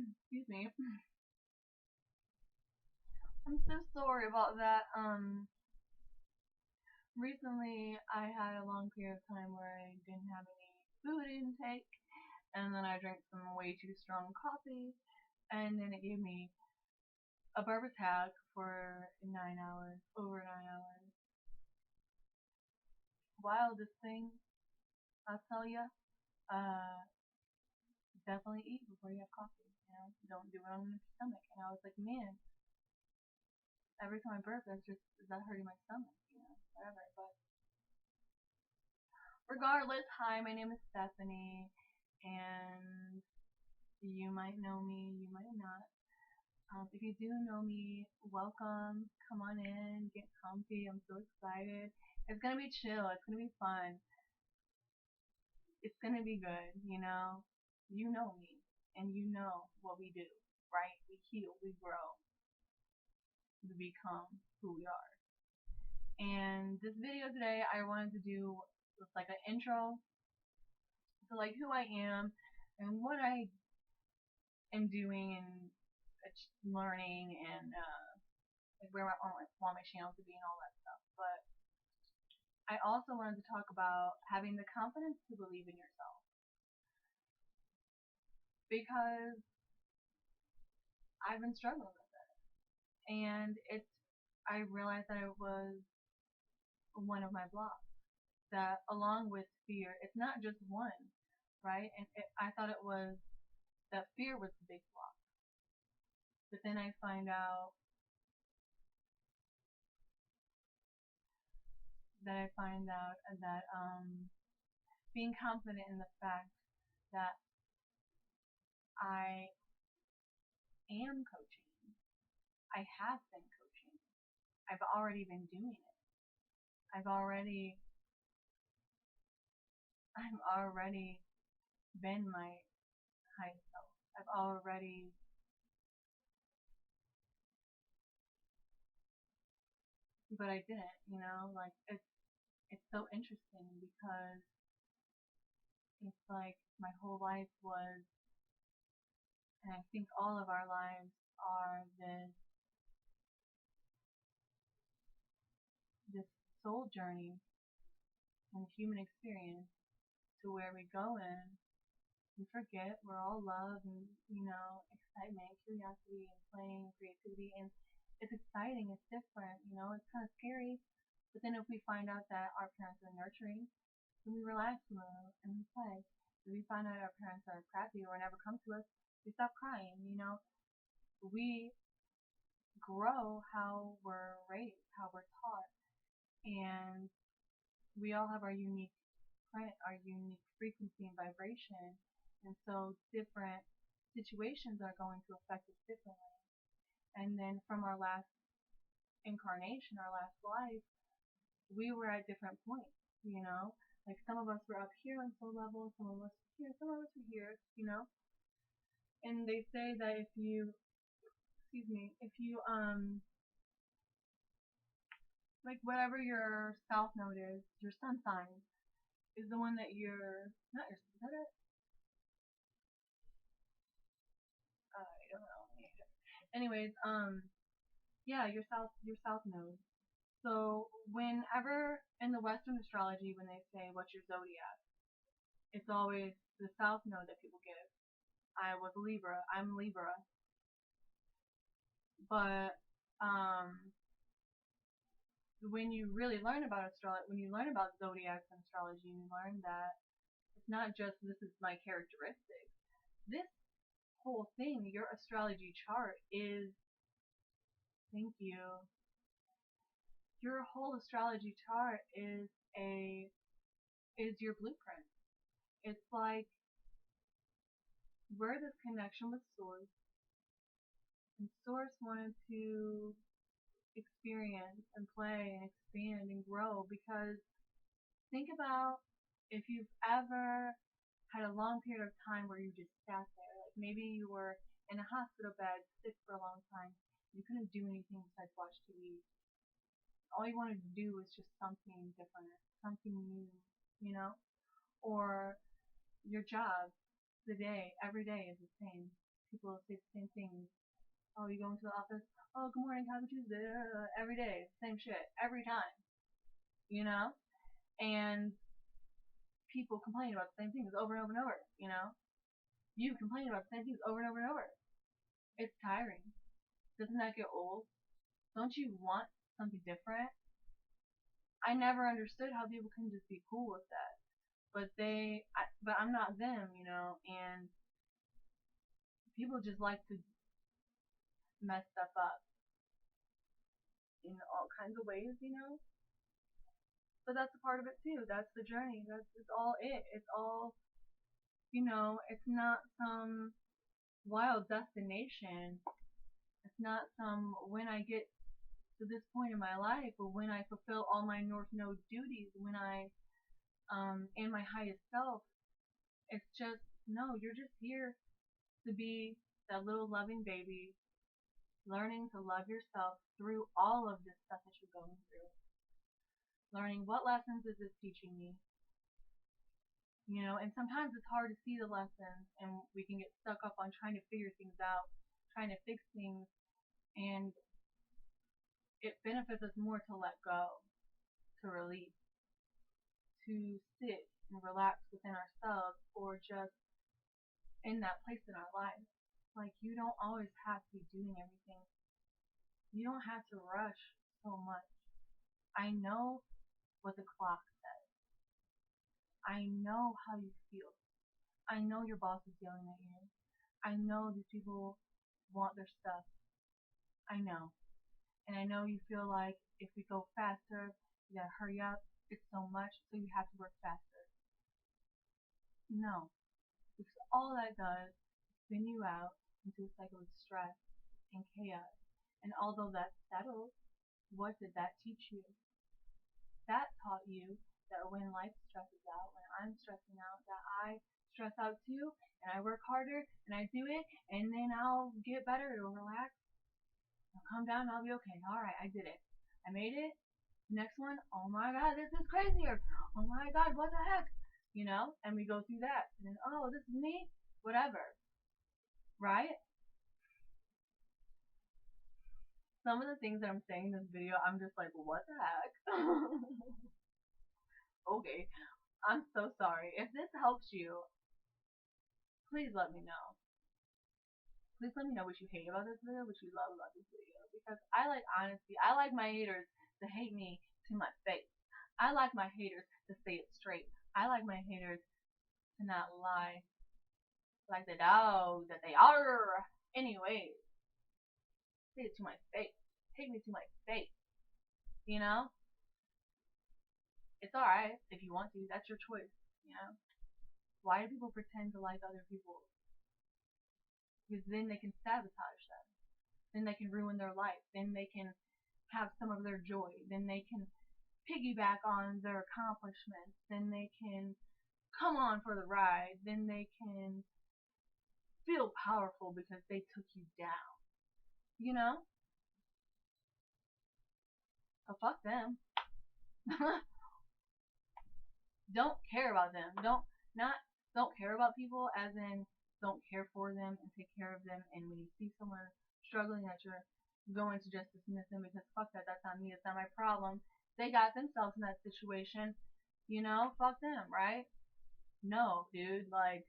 Excuse me. I'm so sorry about that. Recently I had a long period of time where I didn't have any food intake, and then I drank some way too strong coffee, and then it gave me a burp attack for 9 hours, over 9 hours. Wildest thing, I'll tell you. Uh, Definitely eat before you have coffee. Don't do it on your stomach. And I was like, man, every time I burp, is that hurting my stomach? Whatever. But regardless, hi, my name is Stephanie, and you might know me, you might not. If you do know me, welcome. Come on in, get comfy. I'm so excited. It's gonna be chill. It's gonna be fun. It's gonna be good. You know me, and you know what we do, right? We heal, we grow, we become who we are. And this video today, I wanted to do just like an intro to like who I am and what I am doing and learning and like where I want my channel to be and all that stuff. But I also wanted to talk about having the confidence to believe in yourself because I've been struggling with it, and I realized that it was one of my blocks. That along with fear, it's not just one, right? And I thought it was that fear was the big block, but then I find out that being confident in the fact that I am coaching, I have been coaching, I've already been doing it. I've already I've already been my highest self. I've already, but I didn't. Like it's so interesting because it's like my whole life was, and I think all of our lives are this soul journey and human experience to where we go in, we forget we're all love and excitement, curiosity, and playing, creativity, and it's exciting. It's different. It's kind of scary. But then if we find out that our parents are nurturing, then we relax more and we play. If we find out our parents are crappy or never come to us, we stop crying. We grow how we're raised, how we're taught, and we all have our unique print, our unique frequency and vibration, and so different situations are going to affect us differently. And then from our last incarnation, our last life, we were at different points, like some of us were up here on soul level, some of us were here, some of us were here. And they say that if you like whatever your south node is, your sun sign is the one that you're not your is that it? I don't know. Anyways, yeah, your south node. So whenever in the Western astrology, when they say what's your zodiac, it's always the south node that people give. I was Libra. I'm Libra. But when you really learn about astrology, when you learn about zodiacs and astrology, you learn that it's not just this is my characteristic. This whole thing, your astrology chart is, thank you. Your whole astrology chart is your blueprint. It's like we're this connection with Source, and Source wanted to experience and play and expand and grow because think about if you've ever had a long period of time where you just sat there, like maybe you were in a hospital bed sick for a long time, you couldn't do anything besides watch TV. All you wanted to do was just something different, something new, you know? Or your job, every day is the same. People say the same things. Oh, you go into the office. Oh, good morning, happy Tuesday. Every day, same shit, every time. You know, and people complain about the same things over and over and over. You know, you complain about the same things over and over and over. It's tiring. Doesn't that get old? Don't you want something different? I never understood how people can just be cool with that. But I'm not them, you know, and people just like to mess stuff up in all kinds of ways, you know. But that's a part of it too. That's the journey. It's all it. It's all, you know. It's not some wild destination. It's not some when I get to this point in my life or when I fulfill all my North Node duties, when I in my highest self. It's just no. You're just here to be that little loving baby, learning to love yourself through all of this stuff that you're going through. Learning what lessons is this teaching me, you know, and sometimes it's hard to see the lessons and we can get stuck up on trying to figure things out, trying to fix things, and it benefits us more to let go, to release, to sit and relax within ourselves or just in that place in our life. Like, you don't always have to be doing everything. You don't have to rush so much. I know what the clock says. I know how you feel. I know your boss is yelling at you. I know these people want their stuff. I know. And I know you feel like if we go faster, you gotta hurry up. It's so much, so you have to work faster. No. Because all that does is spin you out into a cycle of stress and chaos. And although that settles, what did that teach you? That taught you that when life stresses out, when I'm stressing out, that I stress out too, and I work harder, and I do it, and then I'll get better, it'll relax, I'll calm down, I'll be okay. Alright, I did it. I made it. Next one, oh my god, this is crazier. Oh my god, what the heck? You know, and we go through that. And then, oh, this is me? Whatever. Right? Some of the things that I'm saying in this video, I'm just like, what the heck? Okay, I'm so sorry. If this helps you, please let me know. Please let me know what you hate about this video, what you love about this video. Because I like honesty. I like my haters to hate me to my face. I like my haters to say it straight. I like my haters to not lie like the dog that they are. Anyways, say it to my face. Hate me to my face. You know? It's alright if you want to. That's your choice. You know? Why do people pretend to like other people? Because then they can sabotage them. Then they can ruin their life. Then they can have some of their joy. Then they can piggyback on their accomplishments. Then they can come on for the ride. Then they can feel powerful because they took you down. You know? So fuck them. Don't care about them. Don't care about people as in don't care for them and take care of them. And when you see someone struggling that you're going to just dismiss them because fuck that, that's not me, it's not my problem. They got themselves in that situation, you know, fuck them, right? No, dude, like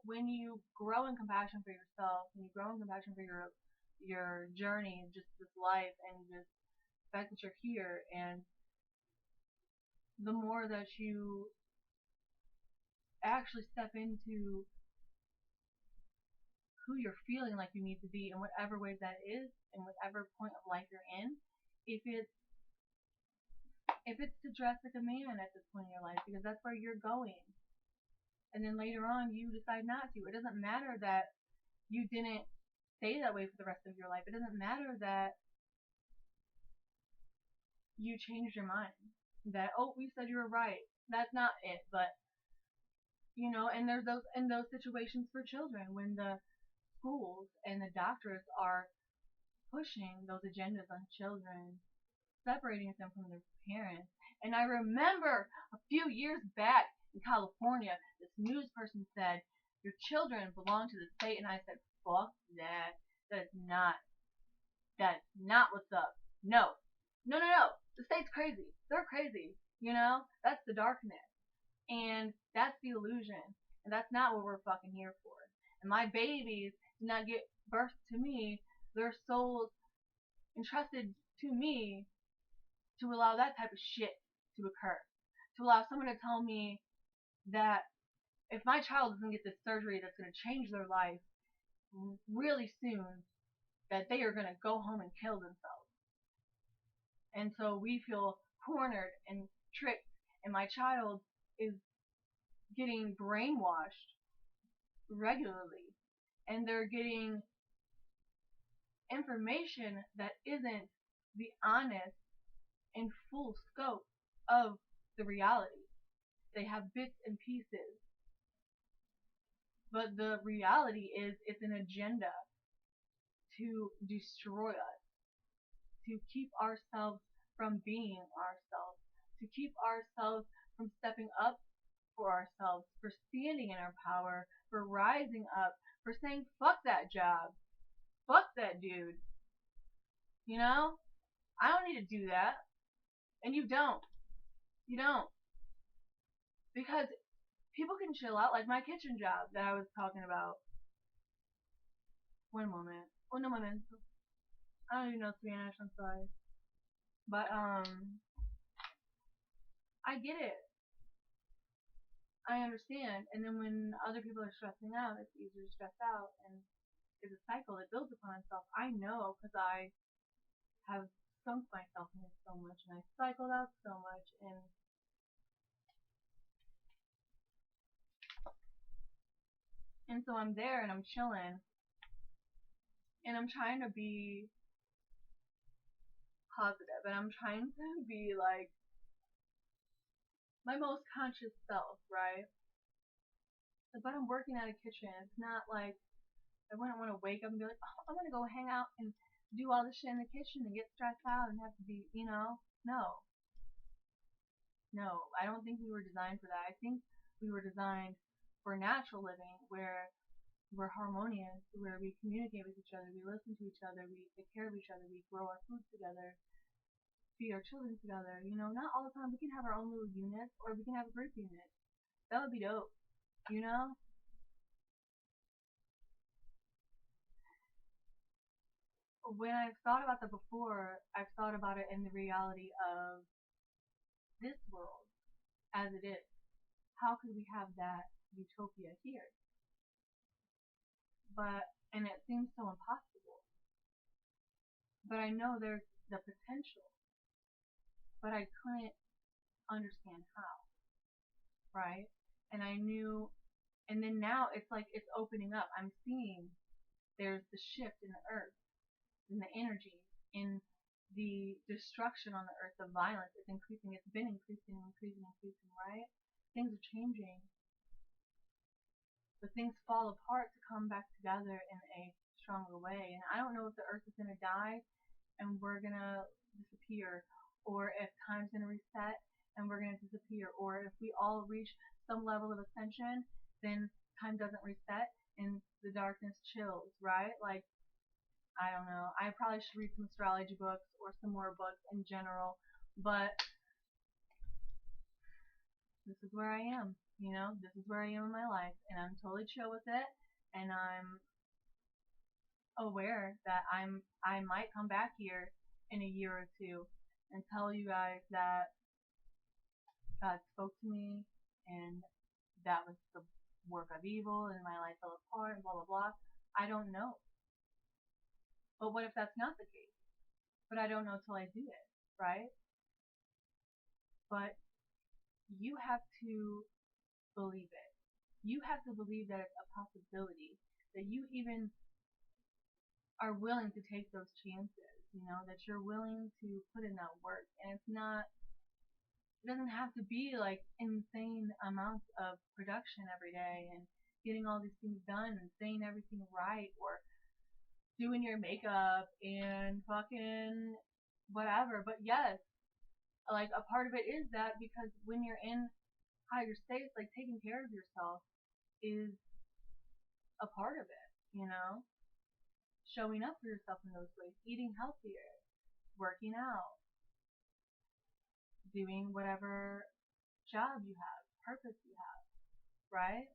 when you grow in compassion for yourself, when you grow in compassion for your journey, just this life, and just the fact that you're here, and the more that you actually step into who you're feeling like you need to be in whatever way that is, in whatever point of life you're in, if it's to dress like a man at this point in your life, because that's where you're going. And then later on you decide not to. It doesn't matter that you didn't stay that way for the rest of your life. It doesn't matter that you changed your mind. That, oh, we said you were right. That's not it. But you know, and there's those situations for children when the schools and the doctors are pushing those agendas on children, separating them from their parents, And I remember a few years back in California, this news person said, your children belong to the state. And I said, fuck that. That's not what's up. No. No, no, no. The state's crazy. They're crazy. You know? That's the darkness. And that's the illusion. And that's not what we're fucking here for. And my babies did not get birth to me. Their souls entrusted to me to allow that type of shit to occur. To allow someone to tell me that if my child doesn't get this surgery that's going to change their life really soon, that they are going to go home and kill themselves. And so we feel cornered and tricked, and my child is getting brainwashed regularly, and they're getting information that isn't the honest and full scope of the reality. They have bits and pieces, but the reality is it's an agenda to destroy us, to keep ourselves from being ourselves, to keep ourselves from stepping up for ourselves, for standing in our power, for rising up, for saying, fuck that job, fuck that dude. You know? I don't need to do that. And you don't. You don't. Because people can chill out, like my kitchen job that I was talking about. One moment. Oh, no moment. I don't even know Spanish, I'm sorry. But, I get it. I understand. And then when other people are stressing out, it's easier to stress out. And it's a cycle that builds upon itself. I know because I have sunk myself in it so much. And I cycled out so much. And so I'm there and I'm chilling. And I'm trying to be positive. And I'm trying to be like my most conscious self, right? But I'm working at a kitchen. It's not like I wouldn't want to wake up and be like, oh, I'm going to go hang out and do all this shit in the kitchen and get stressed out and have to be, you know? No. No, I don't think we were designed for that. I think we were designed for natural living where we're harmonious, where we communicate with each other, we listen to each other, we take care of each other, we grow our food together, feed our children together. You know, not all the time. We can have our own little units, or we can have a group unit. That would be dope. You know? When I've thought about that before, I've thought about it in the reality of this world as it is. How could we have that utopia here? And it seems so impossible. But I know there's the potential. But I couldn't understand how, right? And I knew, and then now it's like it's opening up. I'm seeing there's the shift in the earth, in the energy, in the destruction on the earth, the violence. It's increasing. It's been increasing, right? Things are changing. But things fall apart to come back together in a stronger way. And I don't know if the earth is going to die and we're going to disappear, or if time's going to reset and we're going to disappear, or if we all reach some level of ascension, then time doesn't reset and the darkness chills, right? Like, I don't know. I probably should read some astrology books or some more books in general, but this is where I am, you know? This is where I am in my life, and I'm totally chill with it, and I'm aware that I might come back here in a year or two and tell you guys that God spoke to me and that was the work of evil and my life fell apart and blah blah blah. I don't know. But what if that's not the case? But I don't know till I do it, right? But you have to believe it. You have to believe that it's a possibility, that you even are willing to take those chances, you know, that you're willing to put in that work. And it doesn't have to be like insane amounts of production every day and getting all these things done and saying everything right or doing your makeup and fucking whatever. But yes, like a part of it is that, because when you're in higher states, like taking care of yourself is a part of it, you know? Showing up for yourself in those ways, eating healthier, working out, doing whatever job you have, purpose you have, right?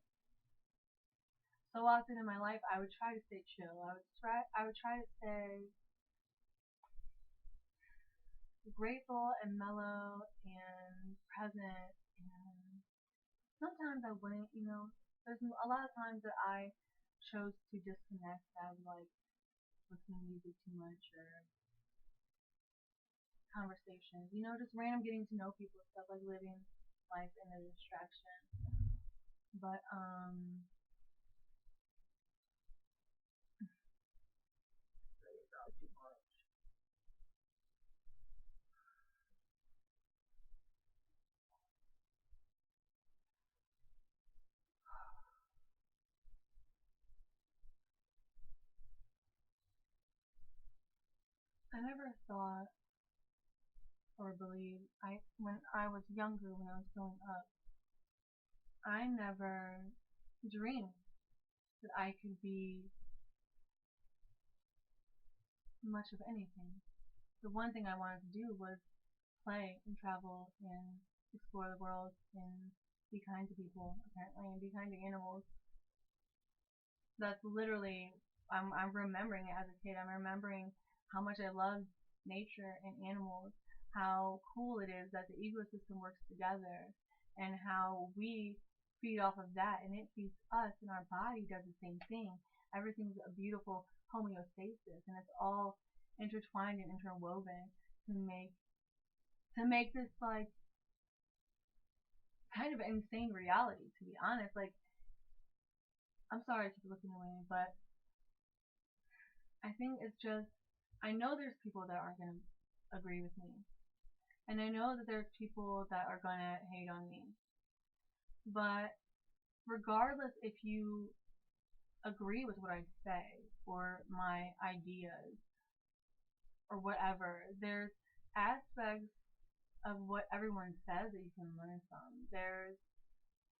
So often in my life, I would try to stay chill. I would try to stay grateful and mellow and present. And sometimes I wouldn't, there's a lot of times that I chose to disconnect. I would like listen to music too much, or conversations, just random getting to know people, stuff like living life in a distraction. But I never thought or believed, when I was younger, when I was growing up, I never dreamed that I could be much of anything. The one thing I wanted to do was play and travel and explore the world and be kind to people, apparently, and be kind to animals. That's literally, I'm remembering it as a kid. I'm remembering how much I loved nature and animals, how cool it is that the ecosystem works together, and how we feed off of that, and it feeds us, and our body does the same thing. Everything's a beautiful homeostasis, and it's all intertwined and interwoven to make this like kind of insane reality. To be honest, like, I'm sorry I keep looking away, but I think it's just, I know there's people that aren't going to agree with me. And I know that there's people that are going to hate on me. But regardless if you agree with what I say or my ideas or whatever, there's aspects of what everyone says that you can learn from. There's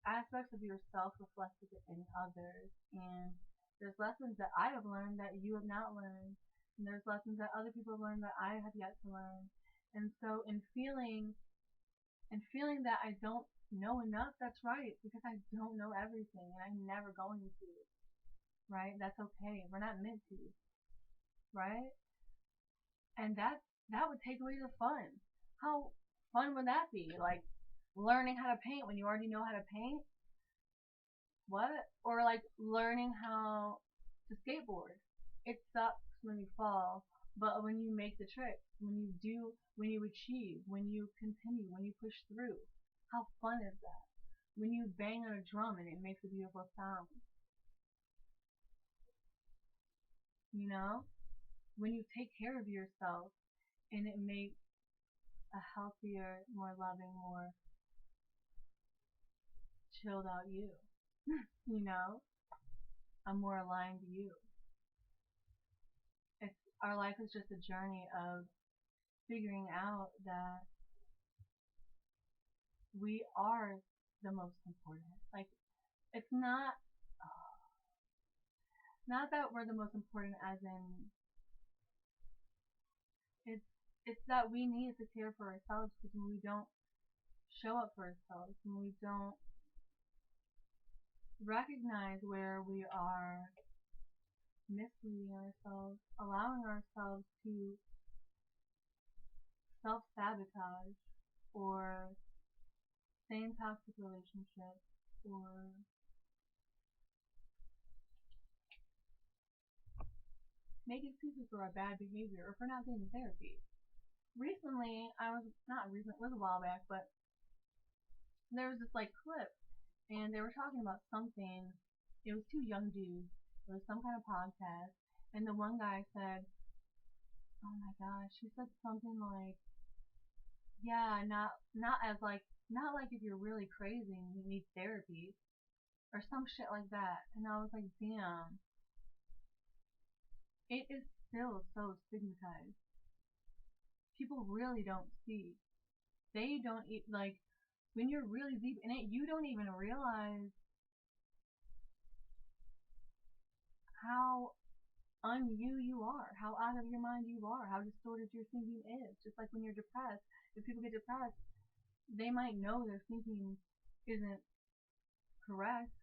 aspects of yourself reflected in others, and there's lessons that I have learned that you have not learned, and there's lessons that other people have learned that I have yet to learn. And so in feeling that I don't know enough, that's right, because I don't know everything, and I'm never going to, right? That's okay. We're not meant to, right? And that would take away the fun. How fun would that be? Like learning how to paint when you already know how to paint? What? Or like learning how to skateboard. It sucks when you fall, but when you make the trick, when you achieve, when you continue, when you push through, how fun is that? When you bang on a drum and it makes a beautiful sound, you know? When you take care of yourself and it makes a healthier, more loving, more chilled out you, you know? A more aligned you. It's, our life is just a journey of figuring out that we are the most important. Like, it's not that we're the most important as in, it's it's that we need to care for ourselves, because when we don't show up for ourselves, when we don't recognize where we are misleading ourselves, allowing ourselves to self-sabotage, or stay in toxic relationships, or make excuses for our bad behavior, or for not being in therapy. Recently, not recent, it was a while back, but there was this like clip, and they were talking about something. It was two young dudes. It was some kind of podcast, and the one guy said, "Oh my gosh," he said something like, "Yeah, not like if you're really crazy and you need therapy or some shit like that." And I was like, "Damn, it is still so stigmatized. People really don't see they don't like when you're really deep in it, you don't even realize how you are, how out of your mind you are, how distorted your thinking is. Just like when you're depressed, if people get depressed, they might know their thinking isn't correct,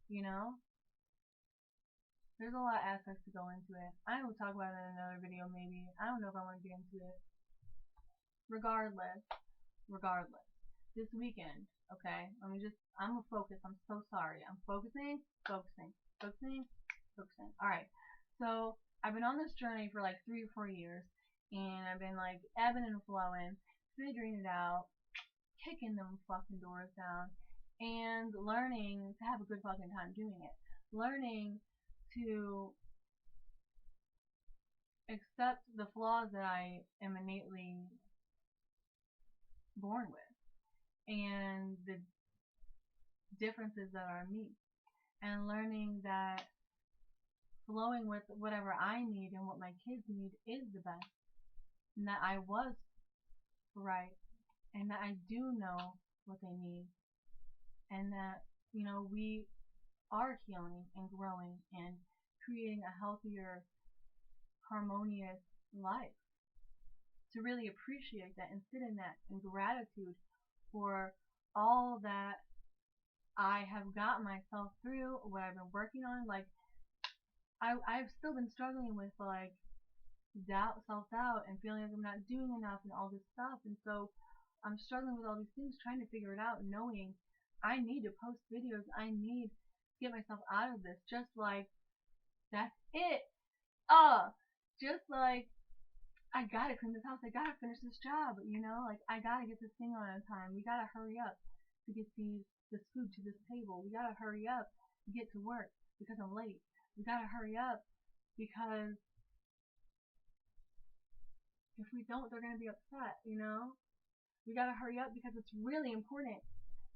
you know? There's a lot of aspects to go into it. I will talk about it in another video maybe. I don't know if I want to get into it. Regardless, this weekend, okay? I'm gonna focus. I'm so sorry. I'm focusing. Alright, so I've been on this journey for like 3 or 4 years, and I've been like ebbing and flowing, figuring it out, kicking them fucking doors down, and learning to have a good fucking time doing it. Learning to accept the flaws that I am innately born with, and the differences that are me, and learning that flowing with whatever I need and what my kids need is the best, and that I was right, and that I do know what they need, and that, we are healing and growing and creating a healthier, harmonious life. To really appreciate that and sit in that in gratitude for all that I have gotten myself through, what I've been working on. Like, I've still been struggling with like doubt, self-doubt, and feeling like I'm not doing enough and all this stuff. And so I'm struggling with all these things, trying to figure it out, knowing I need to post videos. I need to get myself out of this. Just like, that's it. Just like, I gotta clean this house. I gotta finish this job. Like, I gotta get this thing on time. We gotta hurry up to get this food to this table. We gotta hurry up to get to work because I'm late. We gotta hurry up because if we don't, they're gonna be upset. We gotta hurry up because it's really important.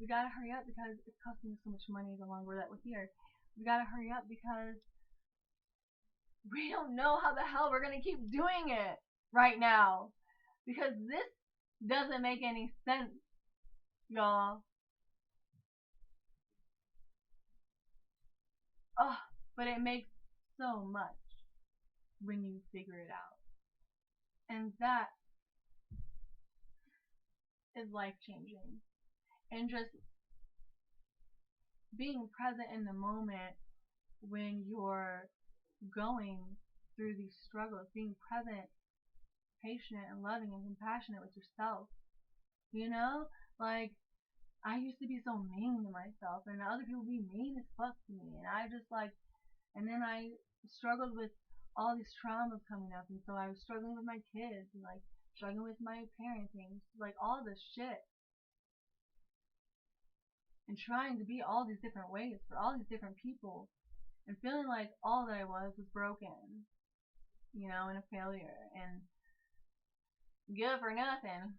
We gotta hurry up because it's costing us so much money the longer that we're here. We gotta hurry up because we don't know how the hell we're gonna keep doing it right now. Because this doesn't make any sense, y'all. But it makes so much when you figure it out. And that is life changing. And just being present in the moment when you're going through these struggles, being present, patient, and loving and compassionate with yourself. Like, I used to be so mean to myself, and other people be mean as fuck to me, and I just like, and then I struggled with all these traumas coming up, and so I was struggling with my kids, and like struggling with my parenting, like all this shit, and trying to be all these different ways for all these different people, and feeling like all that I was broken, and a failure, and good for nothing.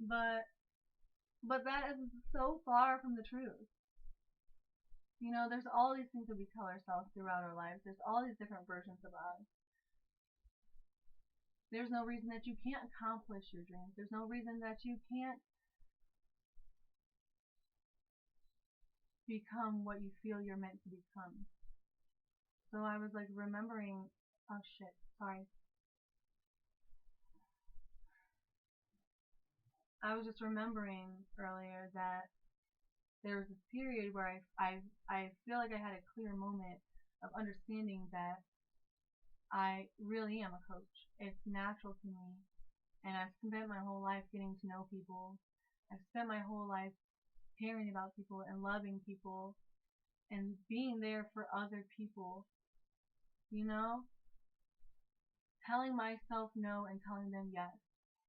But that is so far from the truth. There's all these things that we tell ourselves throughout our lives. There's all these different versions of us. There's no reason that you can't accomplish your dreams. There's no reason that you can't become what you feel you're meant to become. So I was like remembering, oh shit, sorry. I was just remembering earlier that there was this period where I feel like I had a clear moment of understanding that I really am a coach. It's natural to me, and I've spent my whole life getting to know people. I've spent my whole life caring about people and loving people and being there for other people, telling myself no and telling them yes,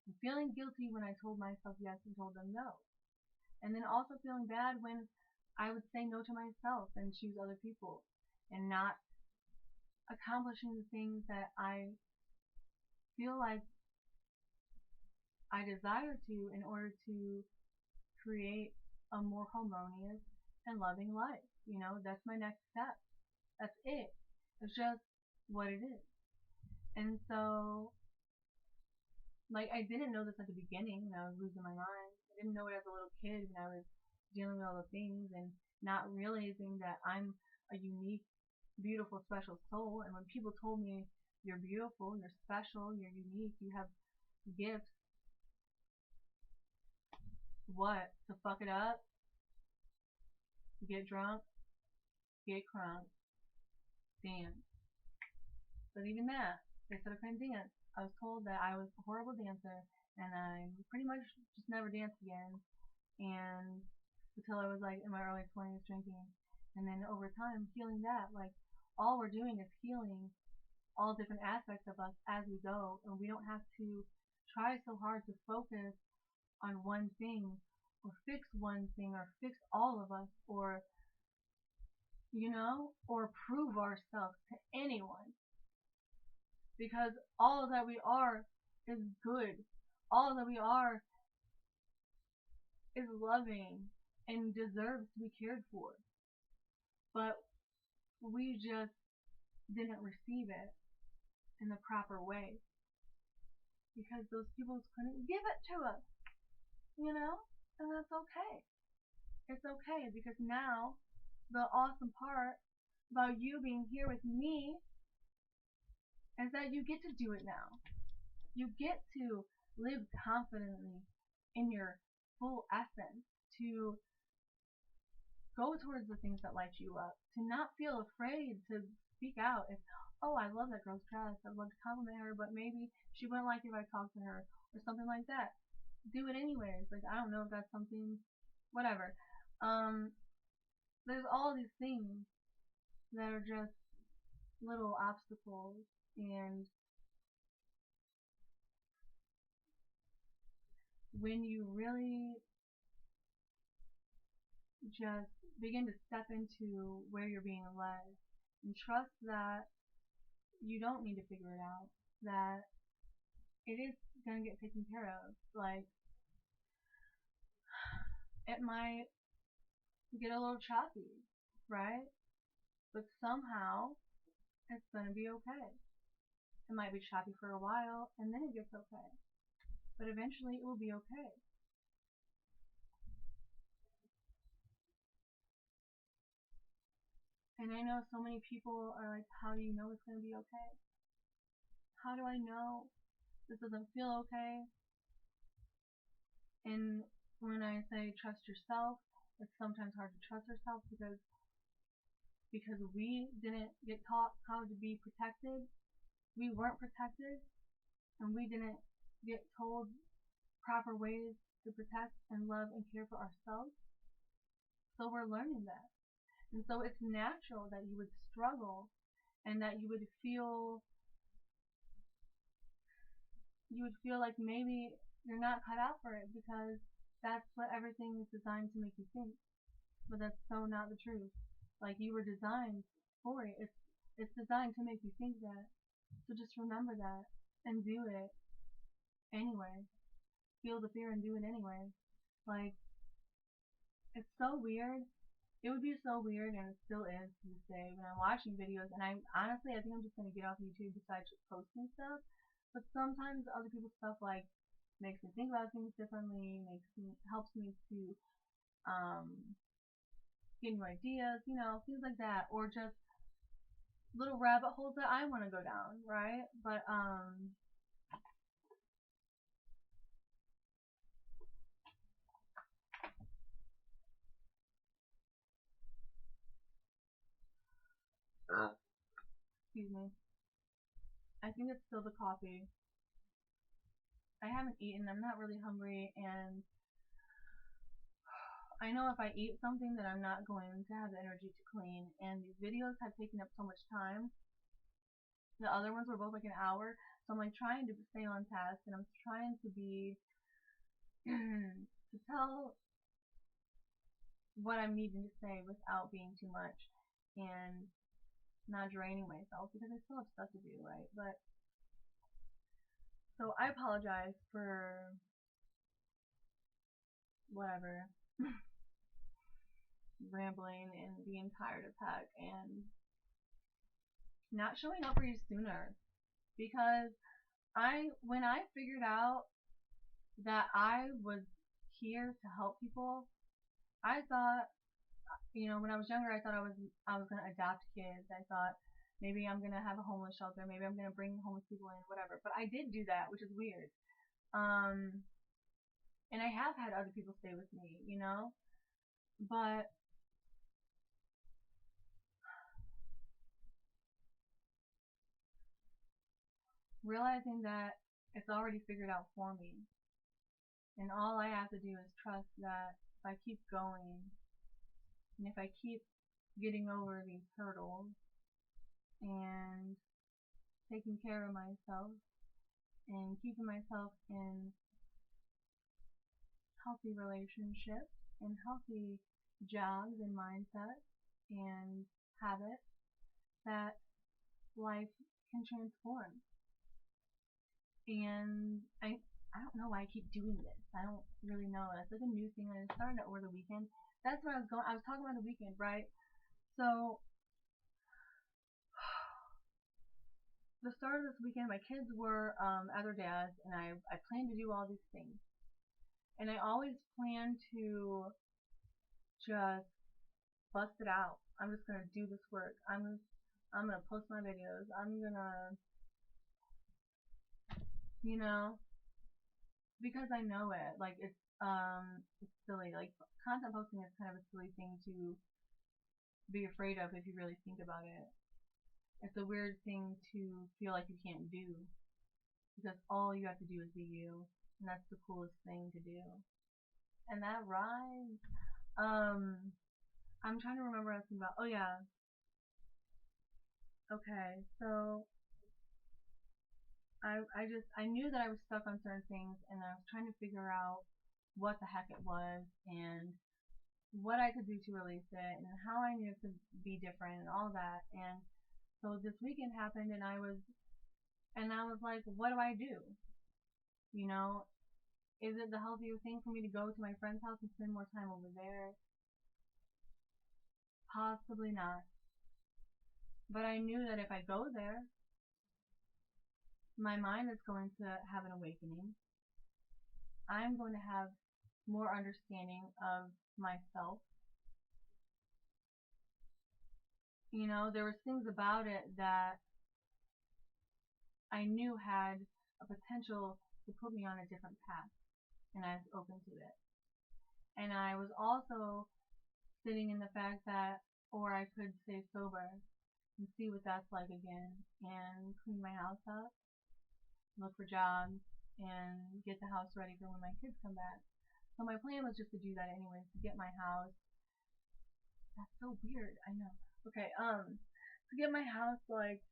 and feeling guilty when I told myself yes and told them no. And then also feeling bad when I would say no to myself and choose other people, and not accomplishing the things that I feel like I desire to in order to create a more harmonious and loving life. That's my next step. That's it. It's just what it is. And so, Like, I didn't know this at the beginning when I was losing my mind. I didn't know it as a little kid when I was dealing with all the things and not realizing that I'm a unique, beautiful, special soul. And when people told me, you're beautiful, you're special, you're unique, you have gifts, what? To fuck it up? Get drunk? Get crunk? Dance. But even that, they said I couldn't dance. I was told that I was a horrible dancer and I pretty much just never danced again. And until I was like in my early 20s drinking. And then over time, healing that. Like, all we're doing is healing all different aspects of us as we go. And we don't have to try so hard to focus on one thing or fix one thing or fix all of us or, or prove ourselves to anyone. Because all that we are is good. All that we are is loving and deserves to be cared for. But we just didn't receive it in the proper way because those people couldn't give it to us, and that's okay. It's okay because now the awesome part about you being here with me is that you get to do it now. You get to live confidently in your full essence, to go towards the things that light you up, to not feel afraid to speak out. If, oh, I love that girl's dress, I'd love to compliment her, but maybe she wouldn't like it if I talked to her, or something like that. Do it anyways. Like, I don't know if that's something, whatever. There's all these things that are just little obstacles, and when you really just begin to step into where you're being led and trust that you don't need to figure it out, that it is going to get taken care of. Like, it might get a little choppy, right? But somehow it's going to be okay. It might be choppy for a while and then it gets okay. But eventually it will be okay. And I know so many people are like, how do you know it's going to be okay? How do I know this doesn't feel okay? And when I say trust yourself, it's sometimes hard to trust ourselves because we didn't get taught how to be protected. We weren't protected, and we didn't get told proper ways to protect and love and care for ourselves. So we're learning that. And so it's natural that you would struggle and that you would feel like maybe you're not cut out for it because that's what everything is designed to make you think. But that's so not the truth. Like, you were designed for it. It's designed to make you think that. So just remember that and do it anyway. Feel the fear and do it anyway. Like, it's so weird. It would be so weird, and it still is to this day, when I'm watching videos, and I think I'm just going to get off YouTube besides just posting stuff. But sometimes other people's stuff, like, makes me think about things differently, helps me to get new ideas, things like that, or just little rabbit holes that I want to go down, right? But excuse me. I think it's still the coffee. I haven't eaten. I'm not really hungry, and I know if I eat something that I'm not going to have the energy to clean. And these videos have taken up so much time. The other ones were both like an hour, so I'm like trying to stay on task, and I'm trying to be to tell what I'm needing to say without being too much and not draining myself because I still have stuff to do, right? But so I apologize for whatever rambling and being tired as heck and not showing up for you sooner, because when I figured out that I was here to help people, I thought, when I was younger, I thought I was gonna adopt kids. I thought maybe I'm gonna have a homeless shelter. Maybe I'm gonna bring homeless people in, whatever. But I did do that, which is weird. Um, and I have had other people stay with me. But realizing that it's already figured out for me, and all I have to do is trust that if I keep going, and if I keep getting over these hurdles and taking care of myself and keeping myself in healthy relationships and healthy jobs and mindsets and habits, that life can transform. And I don't know why I keep doing this. I don't really know. It's like a new thing, and it started over the weekend. That's what I was talking about the weekend, right? So the start of this weekend, my kids were at their dad's, and I planned to do all these things. And I always plan to just bust it out. I'm just gonna do this work. I'm gonna post my videos. I'm gonna, you know, because I know it. Like it's silly. Like content posting is kind of a silly thing to be afraid of if you really think about it. It's a weird thing to feel like you can't do because all you have to do is be you, and that's the coolest thing to do. And that rhymes. I'm trying to remember what I was thinking about. Oh yeah. Okay. So I knew that I was stuck on certain things, and I was trying to figure out what the heck it was and what I could do to release it and how I knew it could be different and all that. And so this weekend happened, and I was like, what do I do? You know, is it the healthier thing for me to go to my friend's house and spend more time over there? Possibly not. But I knew that if I go there, my mind is going to have an awakening. I'm going to have more understanding of myself. There was things about it that I knew had a potential to put me on a different path, and I was open to it. And I was also sitting in the fact that, or I could stay sober and see what that's like again, and clean my house up, look for jobs, and get the house ready for when my kids come back. So my plan was just to do that anyways, to get my house. That's so weird, I know. Okay, to get my house like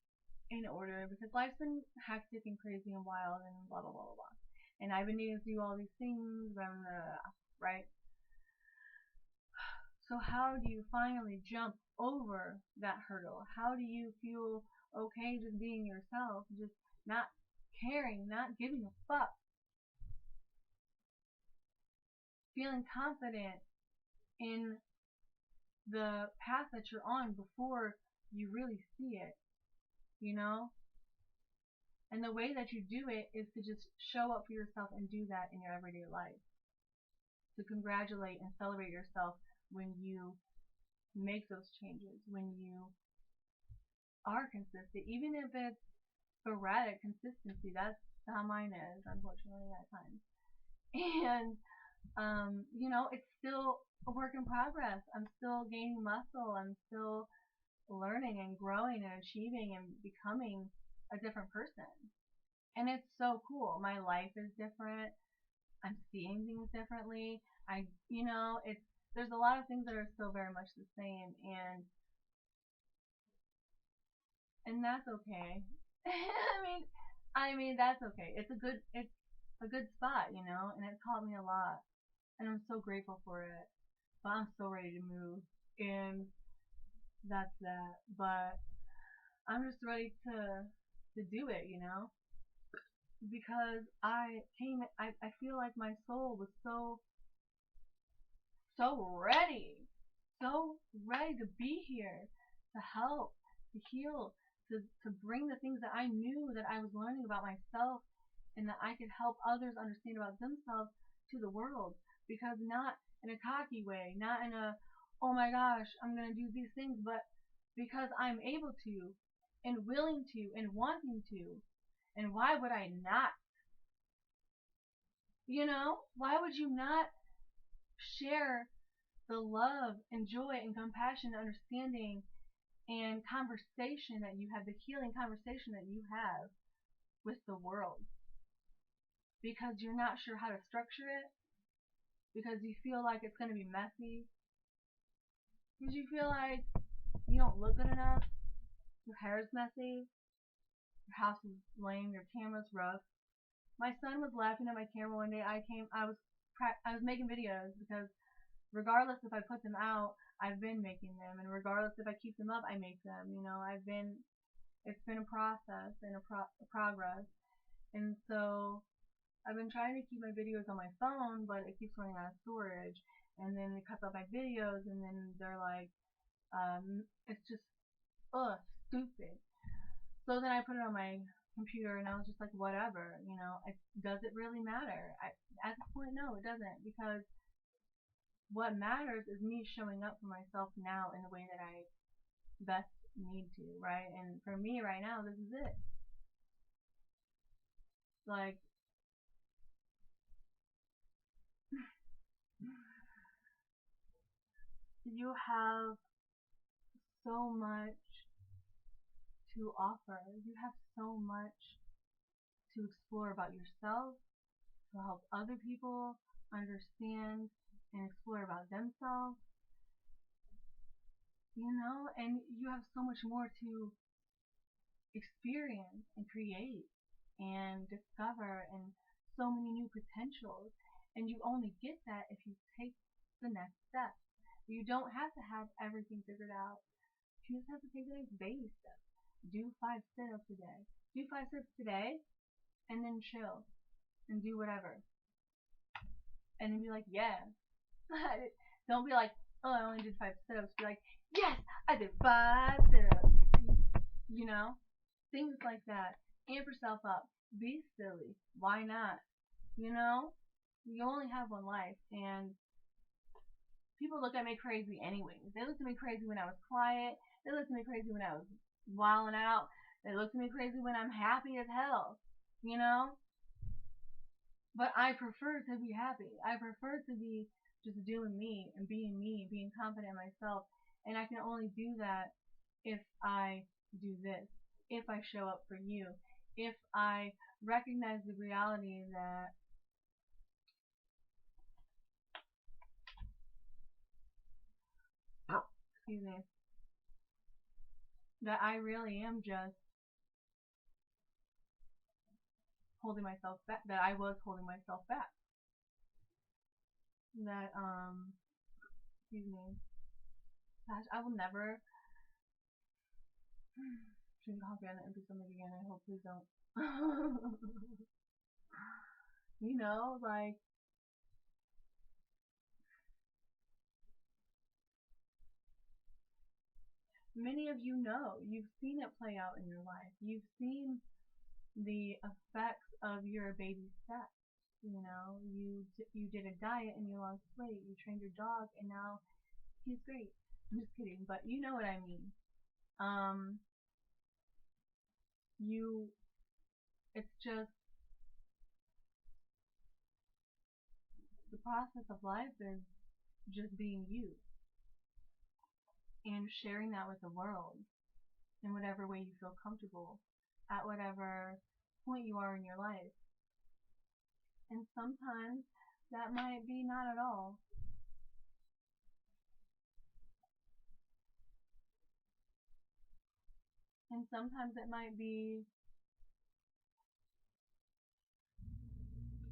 in order because life's been hectic and crazy and wild and blah blah blah blah blah. And I've been needing to do all these things, blah, blah, blah, right? So how do you finally jump over that hurdle? How do you feel okay just being yourself, just not caring, not giving a fuck, feeling confident in the path that you're on before you really see it, you know? And the way that you do it is to just show up for yourself and do that in your everyday life. To congratulate and celebrate yourself when you make those changes, when you are consistent, even if it's sporadic consistency. That's how mine is, unfortunately, at times. And it's still a work in progress. I'm still gaining muscle. I'm still learning and growing and achieving and becoming a different person. And it's so cool. My life is different. I'm seeing things differently. There's a lot of things that are still very much the same, and that's okay. I mean that's okay. It's a good spot, and it taught me a lot, and I'm so grateful for it. But I'm so ready to move, and that's that. But I'm just ready to do it, because I feel like my soul was so ready, so ready to be here, to help, to heal, to bring the things that I knew that I was learning about myself and that I could help others understand about themselves to the world. Because not in a cocky way, not in a, oh my gosh, I'm going to do these things, but because I'm able to and willing to and wanting to. And why would I not? Why would you not share the love and joy and compassion and understanding and conversation that you have, the healing conversation that you have with the world? Because you're not sure how to structure it, because you feel like it's going to be messy, because you feel like you don't look good enough, your hair is messy, your house is lame, your camera's rough. My son was laughing at my camera one day. I was making videos because regardless if I put them out, I've been making them, and regardless if I keep them up, I make them. It's been a process and a progress, and so I've been trying to keep my videos on my phone, but it keeps running out of storage, and then it cuts out my videos, and then they're like, it's just, stupid. So then I put it on my computer, and I was just like, whatever, does it really matter? At this point, no, it doesn't, because what matters is me showing up for myself now in the way that I best need to, right? And for me right now, this is it. Like, you have so much to offer. You have so much to explore about yourself, to help other people understand and explore about themselves, and you have so much more to experience and create and discover, and so many new potentials. And you only get that if you take the next step. You don't have to have everything figured out. You just have to take the next baby step. Do 5 sit-ups a day. Do 5 sit-ups today, and then chill and do whatever. And then be like, yeah. Don't be like, oh, I only did 5 sit-ups. Be like, yes, I did 5 sit-ups. Things like that. Amp yourself up. Be silly. Why not? You only have one life, and people look at me crazy anyways. They looked at me crazy when I was quiet. They looked at me crazy when I was wilding out. They looked at me crazy when I'm happy as hell. But I prefer to be happy. I prefer to be just doing me, being confident in myself. And I can only do that if I do this, if I show up for you, if I recognize the reality that excuse me, that I really am just holding myself back, that I was holding myself back. That, excuse me, gosh, I will never drink coffee on an empty stomach again. I hope, please don't. Like, many of you've seen it play out in your life. You've seen the effects of your baby steps. You did a diet and you lost weight. You trained your dog and now he's great. I'm just kidding, but you know what I mean. It's just the process of life is just being you and sharing that with the world in whatever way you feel comfortable at whatever point you are in your life. And sometimes that might be not at all. And sometimes it might be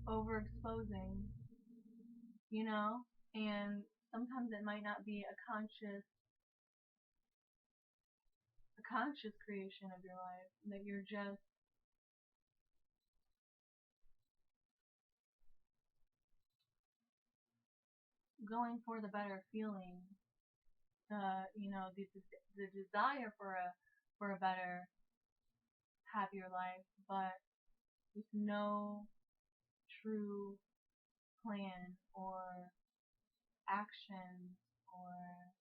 overexposing, and sometimes it might not be a conscious creation of your life, that you're just going for the better feeling, the desire for a better, happier life, but with no true plan or action or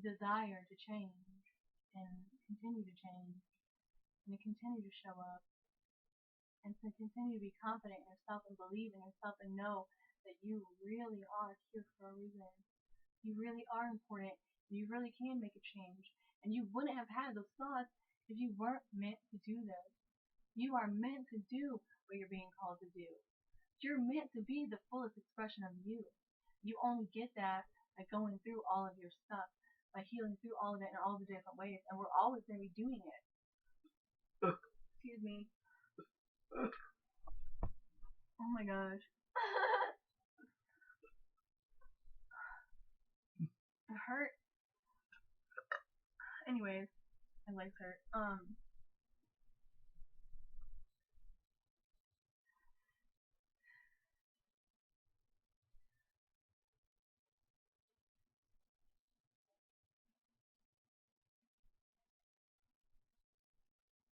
desire to change and continue to change and to continue to show up and to continue to be confident in yourself and believe in yourself and know that you really are here for a reason. You really are important. You really can make a change. And you wouldn't have had those thoughts if you weren't meant to do this. You are meant to do what you're being called to do. You're meant to be the fullest expression of you. You only get that by going through all of your stuff, by healing through all of it in all the different ways. And we're always going to be doing it. Excuse me. Oh my gosh. It hurt. Anyways, my legs hurt.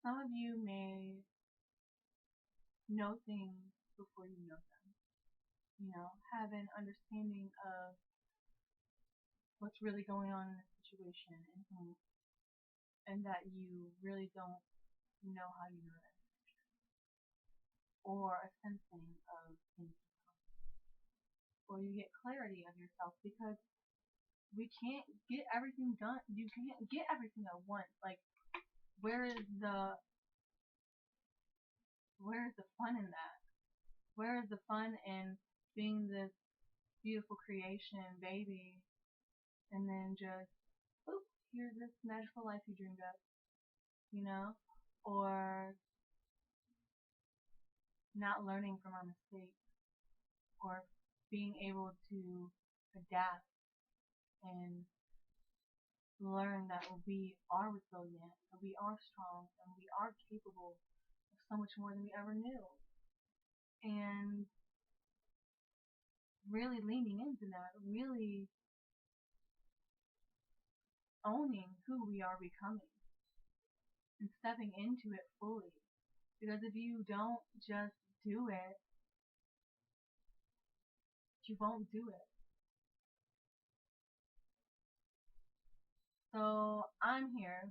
Some of you may know things before you know them. You know, have an understanding of what's really going on in the situation and that you really don't know how you know that, or a sensing of things to come, or you get clarity of yourself because we can't get everything done. You can't get everything at once. Like, where is the fun in that? Where is the fun in being this beautiful creation baby and then just, oop, here's this magical life you dreamed up, you know? Or not learning from our mistakes, or being able to adapt and learn that we are resilient, and we are strong, and we are capable of so much more than we ever knew. And really leaning into that, really owning who we are becoming and stepping into it fully. Because if you don't just do it, you won't do it. So I'm here,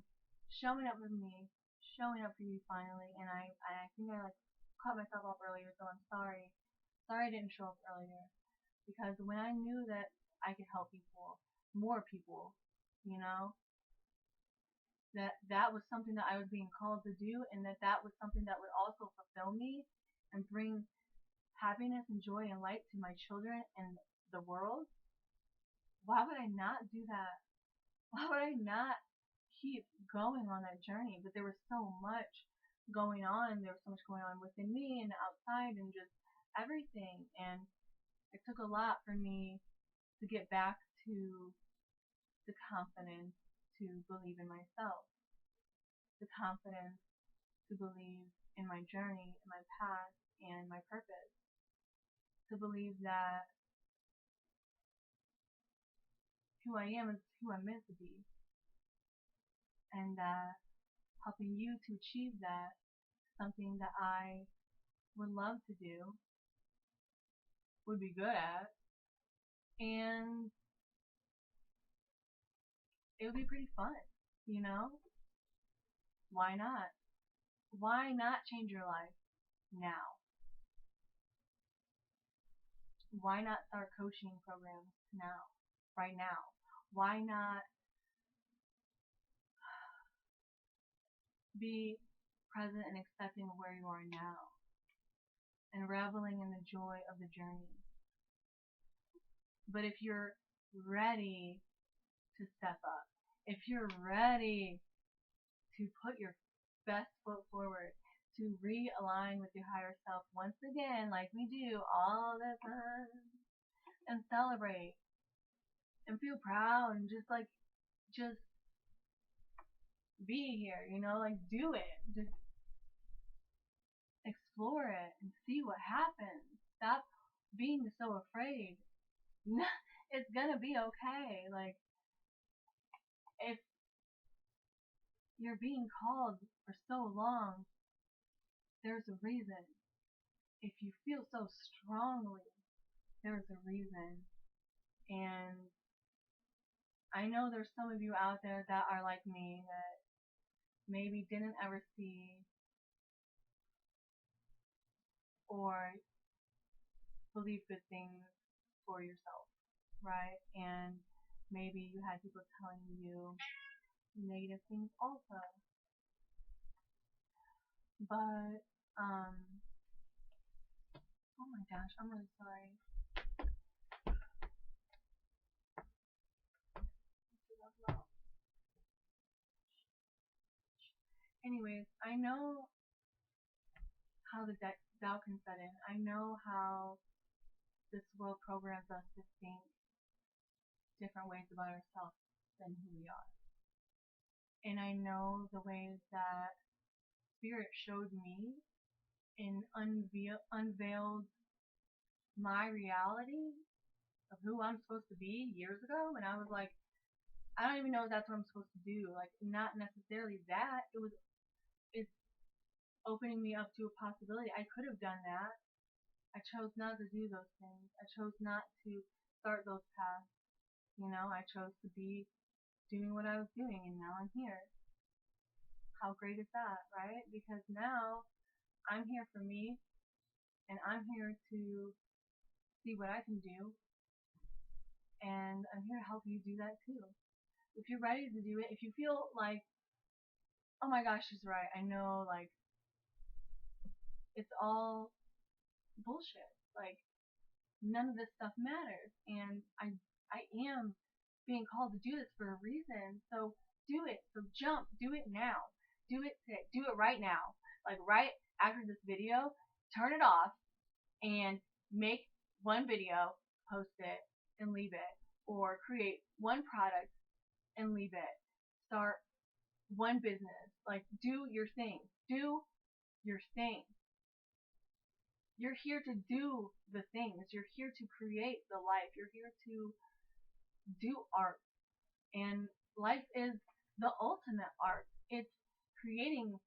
showing up with me, showing up for you finally, and I think I like caught myself off earlier, so I'm sorry. Sorry I didn't show up earlier. Because when I knew that I could help people, more people, you know, that was something that I was being called to do, and that was something that would also fulfill me and bring happiness and joy and light to my children and the world, why would I not do that? Why would I not keep going on that journey? But there was so much going on. There was so much going on within me and outside and just everything. And it took a lot for me to get back to the confidence to believe in myself, the confidence to believe in my journey, in my path, and my purpose, to believe that who I am is who I'm meant to be, and that helping you to achieve that is something that I would love to do, would be good at, and it would be pretty fun, you know? Why not? Why not change your life now? Why not start coaching programs now, right now? Why not be present and accepting of where you are now and reveling in the joy of the journey? But if you're ready to step up, if you're ready to put your best foot forward, to realign with your higher self once again, like we do all the time, and celebrate and feel proud and just be here, you know, like do it. Just explore it and see what happens. Stop being so afraid. It's gonna be okay. Like, if you're being called for so long, there's a reason. If you feel so strongly, there's a reason. And I know there's some of you out there that are like me that maybe didn't ever see or believe good things for yourself, right? And maybe you had people telling you negative things also. But, oh my gosh, I'm really sorry. Anyways, I know how the doubt can set in. I know how this world programs us to think different ways about ourselves than who we are. And I know the ways that Spirit showed me and unveiled my reality of who I'm supposed to be years ago. And I was like, I don't even know if that's what I'm supposed to do. Like, not necessarily that. It's opening me up to a possibility. I could have done that. I chose not to do those things. I chose not to start those paths. I chose to be doing what I was doing, and now I'm here. How great is that, right? Because now I'm here for me, and I'm here to see what I can do, and I'm here to help you do that too. If you're ready to do it, if you feel like, oh my gosh, she's right, I know, like, it's all bullshit. Like, none of this stuff matters, and I am being called to do this for a reason. So do it. So jump. Do it now. Do it today. Do it right now. Like right after this video, turn it off and make one video, post it, and leave it. Or create one product and leave it. Start one business. Like, do your thing. Do your thing. You're here to do the things. You're here to create the life. You're here to do art. And life is the ultimate art. It's creating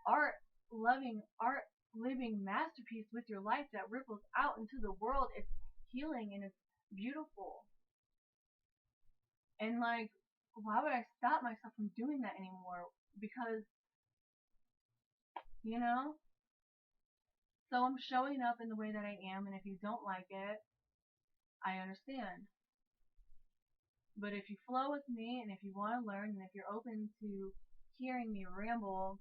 art, loving art, living masterpiece with your life that ripples out into the world. It's healing and it's beautiful. And like, why would I stop myself from doing that anymore? Because, you know, so I'm showing up in the way that I am, and if you don't like it, I understand. But if you flow with me, and if you want to learn, and if you're open to hearing me ramble,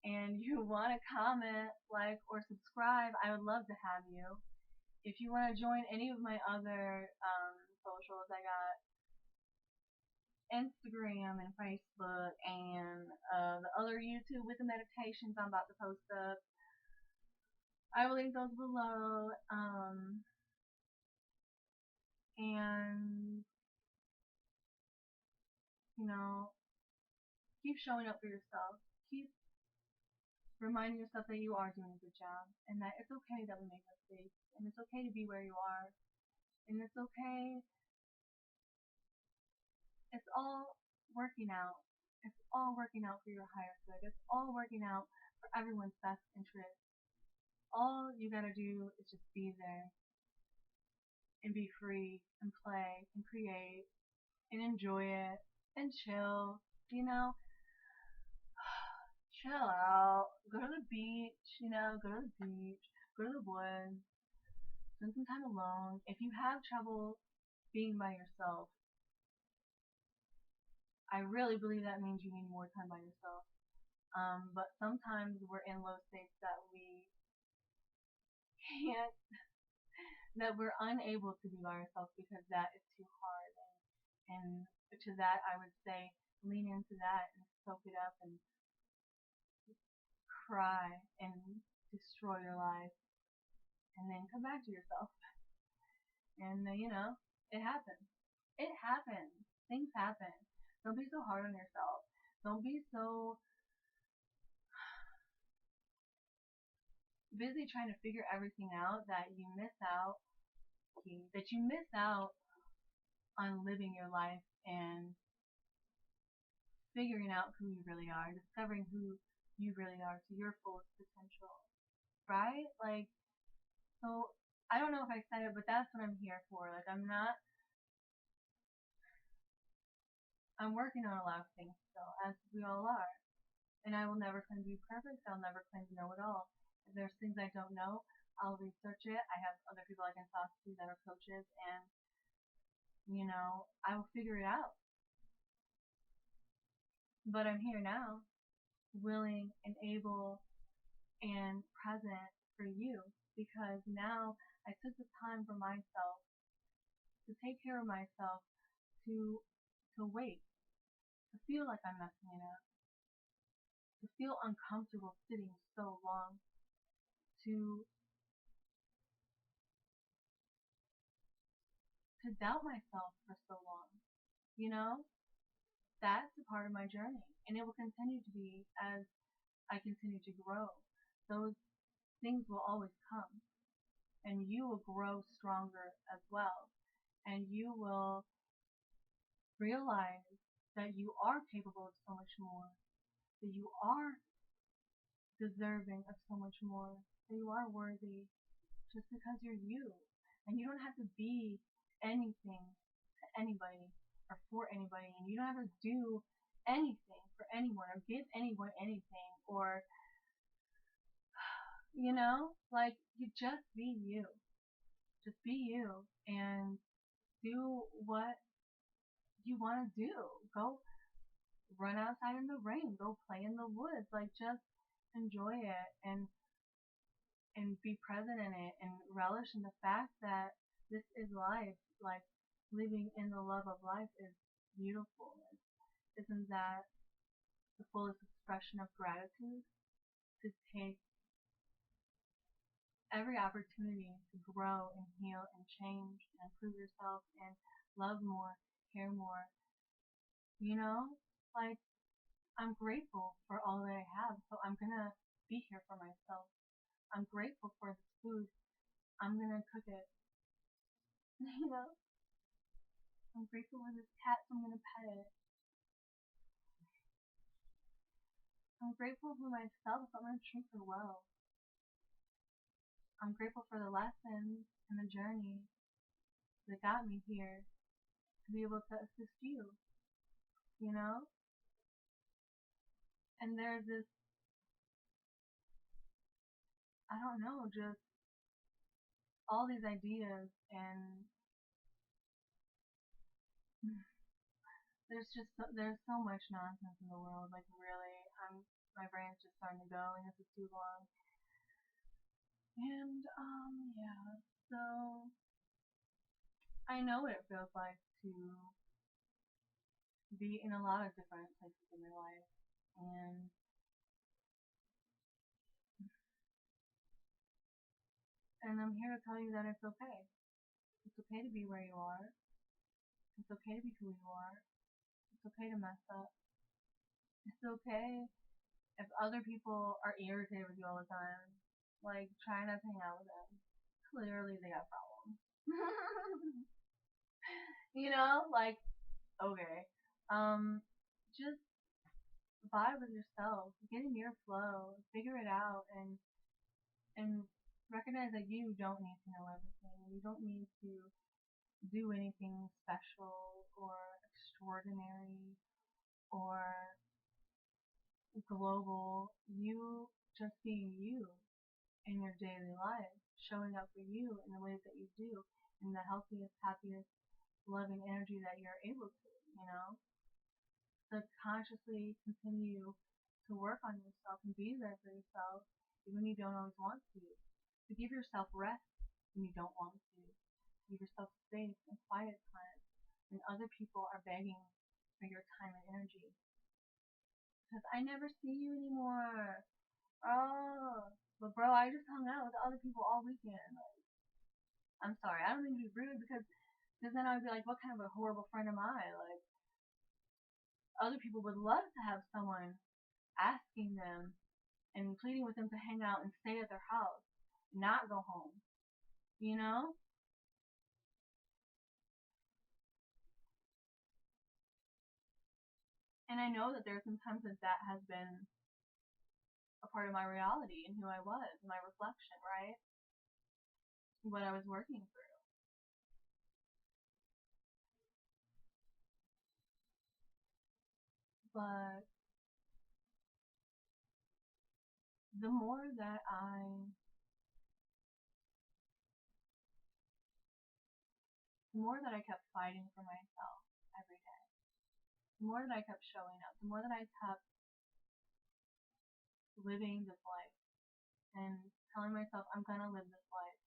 and you want to comment, like, or subscribe, I would love to have you. If you want to join any of my other socials, I got Instagram and Facebook and the other YouTube with the meditations I'm about to post up. I will link those below. And, keep showing up for yourself. Keep reminding yourself that you are doing a good job and that it's okay that we make mistakes and it's okay to be where you are and it's okay. It's all working out. It's all working out for your higher good. It's all working out for everyone's best interest. All you gotta do is just be there and be free and play and create and enjoy it and chill, chill out, go to the beach, go to the beach, go to the woods, spend some time alone. If you have trouble being by yourself, I really believe that means you need more time by yourself. But sometimes we're in low states that we can't, that we're unable to be by ourselves because that is too hard. And to that, I would say, lean into that and soak it up and cry and destroy your life and then come back to yourself. And, it happens. It happens. Things happen. Don't be so hard on yourself. Don't be so busy trying to figure everything out that you miss out on living your life and figuring out who you really are, discovering who you really are to your fullest potential, right? Like, so I don't know if I said it, but that's what I'm here for. Like, I'm working on a lot of things still, as we all are. And I will never claim to be perfect. I'll never claim to know it all. If there's things I don't know, I'll research it. I have other people I can talk to that are coaches, and, I will figure it out. But I'm here now, willing and able and present for you, because now I took the time for myself to take care of myself, to wait, to feel like I'm messing it up, to feel uncomfortable sitting so long, to doubt myself for so long. You know, that's a part of my journey, and it will continue to be as I continue to grow. Those things will always come, and you will grow stronger as well, and you will realize that you are capable of so much more, that you are deserving of so much more, that you are worthy just because you're you. And you don't have to be anything to anybody or for anybody, and you don't have to do anything for anyone or give anyone anything, or, like, you just be you. Just be you and do what you want to do. Go run outside in the rain, go play in the woods, like, just enjoy it and be present in it and relish in the fact that this is life. Like, living in the love of life is beautiful. Isn't that the fullest expression of gratitude? To take every opportunity to grow and heal and change and improve yourself and love more, care more. Like, I'm grateful for all that I have, so I'm gonna be here for myself. I'm grateful for this food. I'm gonna cook it. you know? I'm grateful for this cat, so I'm gonna pet it. I'm grateful for myself, so I'm gonna treat her well. I'm grateful for the lessons and the journey that got me here to be able to assist you, you know? And there's this, I don't know, just all these ideas, and there's so much nonsense in the world. Like, really, my brain's just starting to go, and this is too long. And yeah, so I know what it feels like to be in a lot of different places in your life, and I'm here to tell you that it's okay. It's okay to be where you are. It's okay to be who you are. It's okay to mess up. It's okay if other people are irritated with you all the time. Like, try not to hang out with them. Clearly, they got problems. Like, okay. Just vibe with yourself. Get in your flow. Figure it out, and recognize that you don't need to know everything. You don't need to do anything special or extraordinary or global. You just being you in your daily life, showing up for you in the ways that you do, in the healthiest, happiest, loving energy that you're able to. To consciously continue to work on yourself and be there for yourself even when you don't always want to. To give yourself rest when you don't want to. Give yourself space and quiet time when other people are begging for your time and energy. Because I never see you anymore. Oh, but bro, I just hung out with other people all weekend. Like, I'm sorry, I don't mean to be rude, because then I would be like, what kind of a horrible friend am I? Like, other people would love to have someone asking them and pleading with them to hang out and stay at their house, not go home. You know? And I know that there's sometimes that has been a part of my reality and who I was, my reflection, right? What I was working through. But the more that I kept fighting for myself every day, the more that I kept showing up, the more that I kept living this life and telling myself I'm gonna live this life.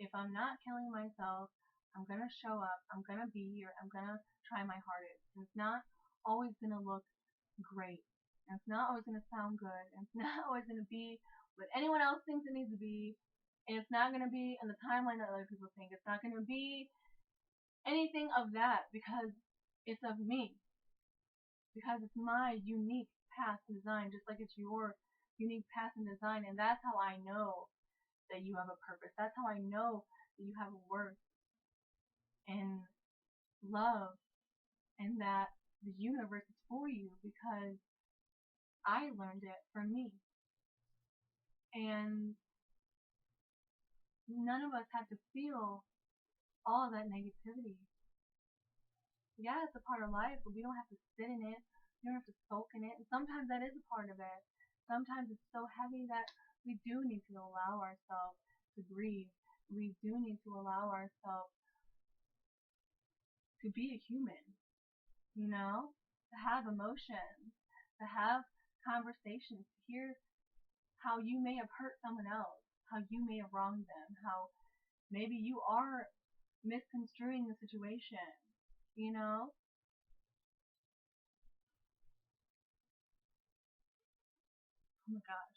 If I'm not killing myself, I'm gonna show up, I'm gonna be here, I'm gonna try my hardest. And it's not always gonna look great. And it's not always gonna sound good. And it's not always gonna be what anyone else thinks it needs to be. And it's not gonna be in the timeline that other people think. It's not gonna be anything of that because it's of me. Because it's my unique path and design, just like it's your unique path and design. And that's how I know that you have a purpose. That's how I know that you have a worth and love and that the universe is for you because I learned it from me. And none of us have to feel all that negativity. Yeah, it's a part of life, but we don't have to sit in it. We don't have to soak in it. And sometimes that is a part of it. Sometimes it's so heavy that we do need to allow ourselves to breathe. We do need to allow ourselves to be a human, to have emotions, to have conversations, to hear how you may have hurt someone else, how you may have wronged them, how maybe you are misconstruing the situation, you know? Oh my gosh.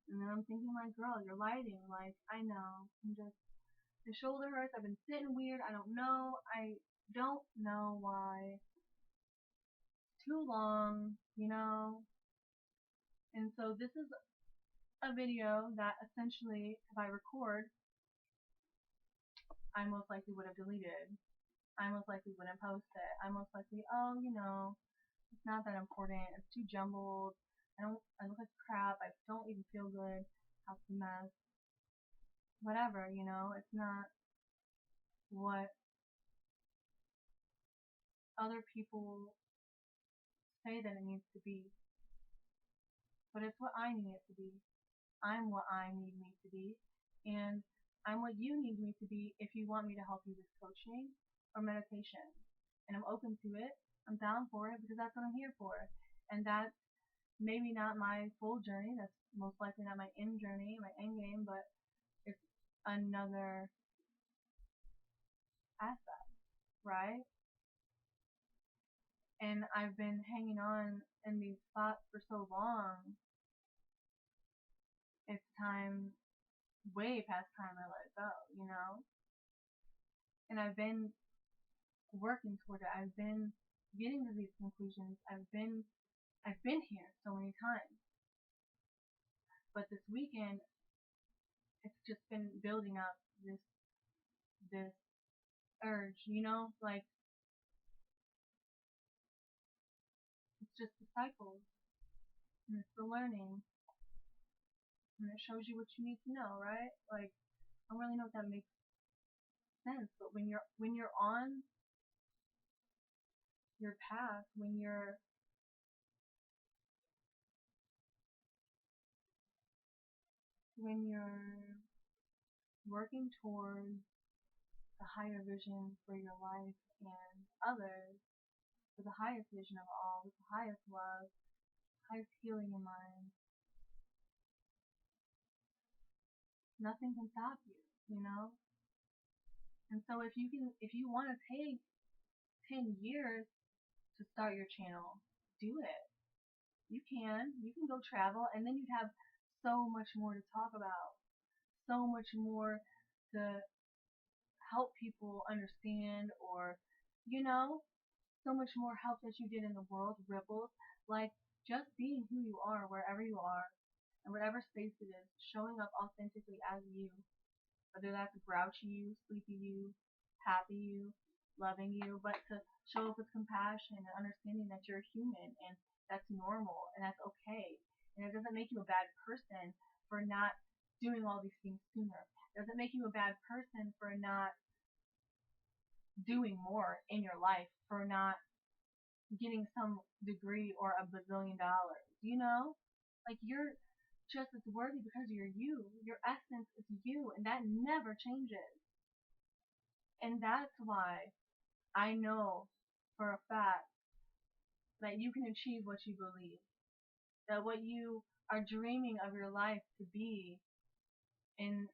And then I'm thinking, like, girl, you're lighting. Like, I know. The shoulder hurts. I've been sitting weird. I don't know. I don't know why. Too long. And so this is a video that essentially, if I record, I most likely would have deleted. I most likely wouldn't post it. I most likely, it's not that important. It's too jumbled. I look like crap. I don't even feel good. House a mess. Whatever, it's not what other people say that it needs to be. But it's what I need it to be. I'm what I need me to be. And I'm what you need me to be if you want me to help you with coaching or meditation. And I'm open to it. I'm down for it because that's what I'm here for. And that's maybe not my full journey. That's most likely not my end journey, my end game, but it's another aspect, right? And I've been hanging on in these spots for so long. It's time, way past time I let it go. And I've been working toward it. I've been getting to these conclusions. I've been here so many times. But this weekend, it's just been building up this urge, like it's just the cycles and it's the learning and it shows you what you need to know, right? Like I don't really know if that makes sense, but when you're on your path, when you're working towards the higher vision for your life and others, for the highest vision of all, with the highest love, highest healing in mind, nothing can stop you. And so if you want to take 10 years to start your channel, do it. You can go travel and then you'd have so much more to talk about, so much more to help people understand or, you know, so much more help that you did in the world, ripples, like just being who you are wherever you are and whatever space it is, showing up authentically as you, whether that's grouchy you, sleepy you, happy you, loving you, but to show up with compassion and understanding that you're human and that's normal and that's okay. And it doesn't make you a bad person for not doing all these things sooner. It doesn't make you a bad person for not doing more in your life, for not getting some degree or a bazillion dollars. Like you're just as worthy because you're you. Your essence is you, and that never changes. And that's why I know for a fact that you can achieve what you believe, that what you are dreaming of your life to be in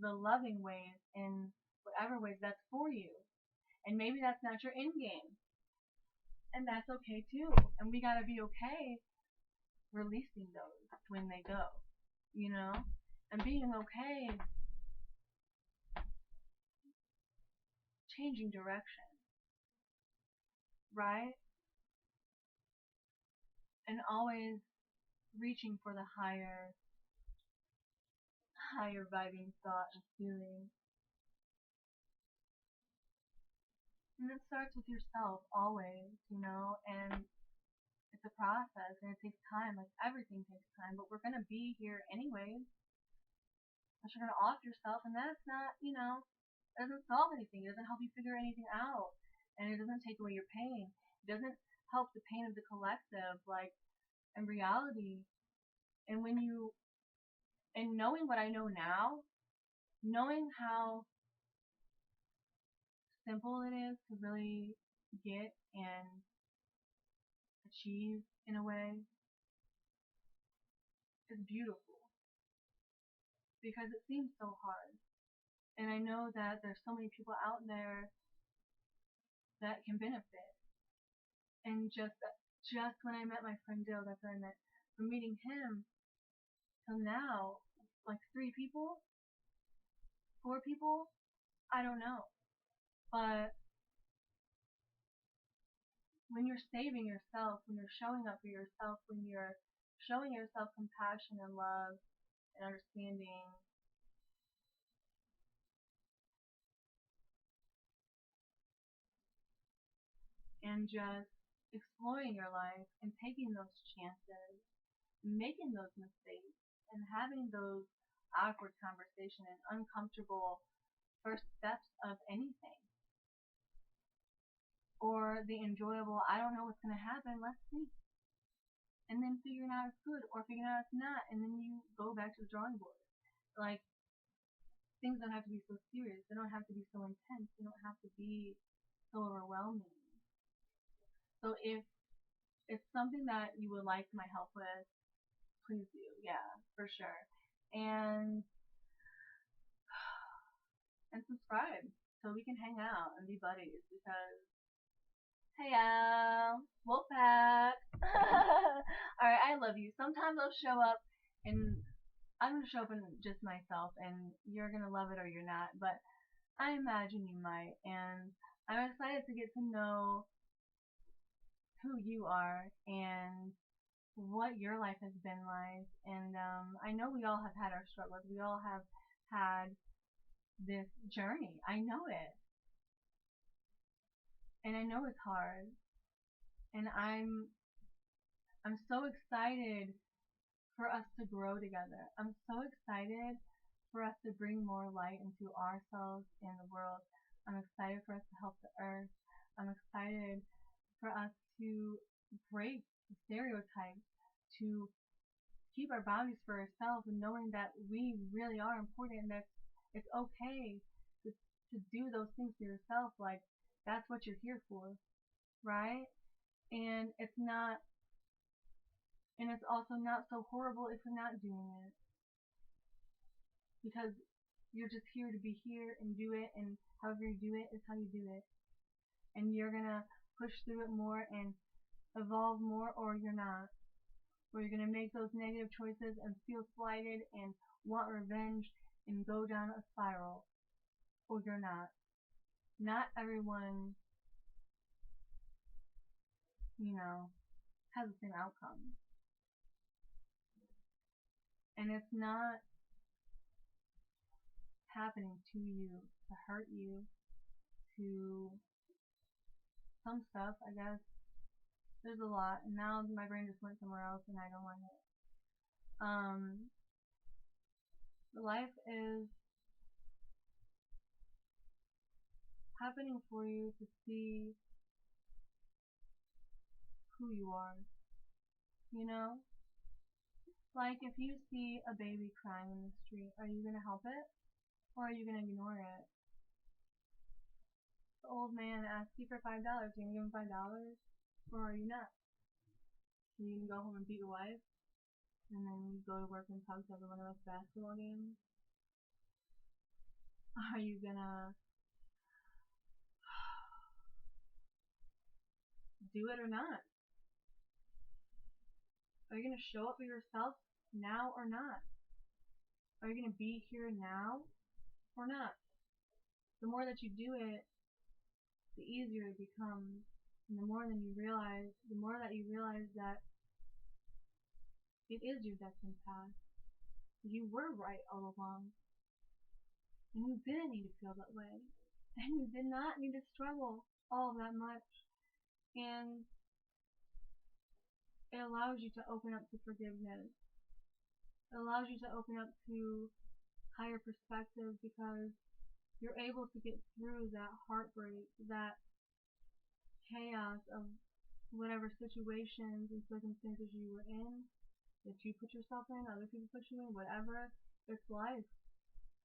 the loving ways, in whatever ways that's for you. And maybe that's not your end game. And that's okay too. And we gotta be okay releasing those when they go, you know? And being okay changing direction, right? And always reaching for the higher vibing thought and feeling. And it starts with yourself always, and it's a process and it takes time, like everything takes time, but we're gonna be here anyways. But you're gonna off yourself and that's not, it doesn't solve anything. It doesn't help you figure anything out. And it doesn't take away your pain. It doesn't help the pain of the collective, like in reality. And knowing what I know now, knowing how simple it is to really get and achieve in a way is beautiful because it seems so hard. And I know that there's so many people out there that can benefit. And just when I met my friend Dill, that's what I met. From meeting him till now, like 3 people, 4 people, I don't know. But when you're saving yourself, when you're showing up for yourself, when you're showing yourself compassion and love and understanding, and just exploring your life and taking those chances, making those mistakes, and having those awkward conversations and uncomfortable first steps of anything. Or the enjoyable, I don't know what's going to happen, let's see. And then figuring out it's good or figuring out it's not, and then you go back to the drawing board. Like, things don't have to be so serious, they don't have to be so intense, they don't have to be so overwhelming. So if it's something that you would like my help with, please do. Yeah, for sure. And subscribe so we can hang out and be buddies because hey y'all, Wolfpack. Alright, I love you. Sometimes I'll show up and I'm gonna show up in just myself and you're gonna love it or you're not, but I imagine you might, and I'm excited to get to know who you are and what your life has been like. And I know we all have had our struggles. We all have had this journey. I know it. And I know it's hard. And I'm so excited for us to grow together. I'm so excited for us to bring more light into ourselves and the world. I'm excited for us to help the earth. I'm excited for us to break the stereotypes, to keep our boundaries for ourselves and knowing that we really are important and that it's okay to do those things for yourself. Like, that's what you're here for, right? And it's also not so horrible if you're not doing it because you're just here to be here and do it, and however you do it is how you do it. And you're gonna push through it more and evolve more, or you're not. Or you're gonna make those negative choices and feel slighted and want revenge and go down a spiral, or you're not. Not everyone, has the same outcome. And it's not happening to you to hurt you, to some stuff, I guess. There's a lot, and now my brain just went somewhere else, and I don't like it. Life is happening for you to see who you are. You know, like if you see a baby crying in the street, are you gonna help it, or are you gonna ignore it? The old man asks you for $5. Are you gonna give him $5, or are you not? Are you gonna go home and beat your wife, and then you go to work and talk to everyone about basketball games? Are you gonna do it or not? Are you gonna show up for yourself now or not? Are you gonna be here now or not? The more that you do it, the easier it becomes, and the more that you realize that it is your destined path. You were right all along, and you didn't need to feel that way, and you did not need to struggle all that much, and it allows you to open up to forgiveness. It allows you to open up to higher perspective because you're able to get through that heartbreak, that chaos of whatever situations and circumstances you were in, that you put yourself in, other people put you in, whatever. It's life.